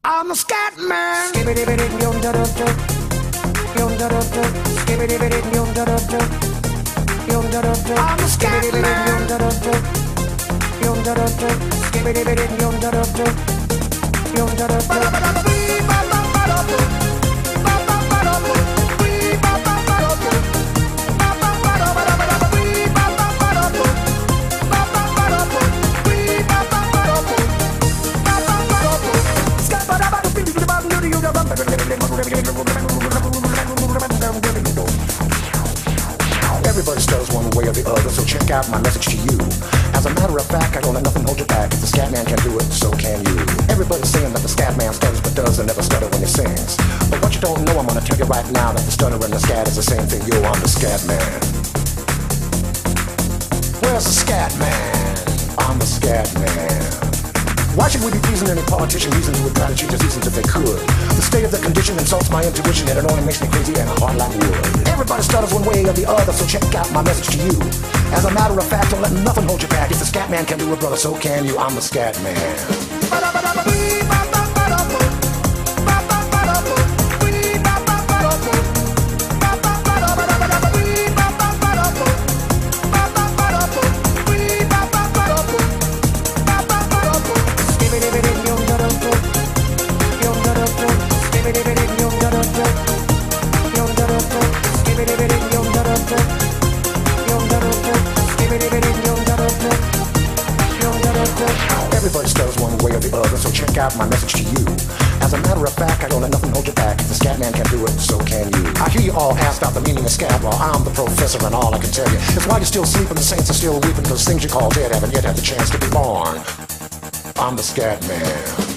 I'm a scat man. I'm a scat Everybody stutters one way or the other, so check out my message to you. As a matter of fact, I don't let nothing hold you back. If the scat man can do it, so can you. Everybody's saying that the scat man stutters but does and never stutter when he sings. But what you don't know, I'm gonna tell you right now that the stutter and the scat is the same thing. Yo, I'm the scat man. Where's the scat man? I'm the scat man. Why should we be pleasing any politician reasons who would try to change the seasons if they could? The state of the condition insults my intuition and it only makes me crazy and hard like wood. Everybody stutters one way or the other, so check out my message to you. As a matter of fact, don't let nothing hold you back. If the scat man can do it, brother, so can you. I'm the scat man. Everybody stutters one way or the other, so check out my message to you. As a matter of fact, I don't let nothing hold you back. If the scat man can do it, so can you. I hear you all ask about the meaning of scat. Well, I'm the professor and all I can tell you is why you're still sleeping, the saints are still weeping, those things you call dead haven't yet had the chance to be born. I'm the scat man.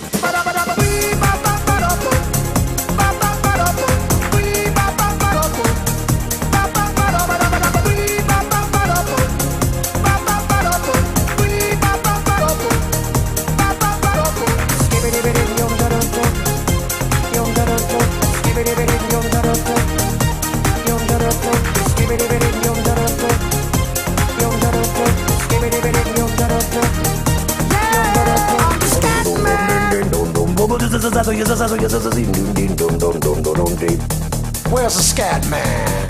Where's the scat man?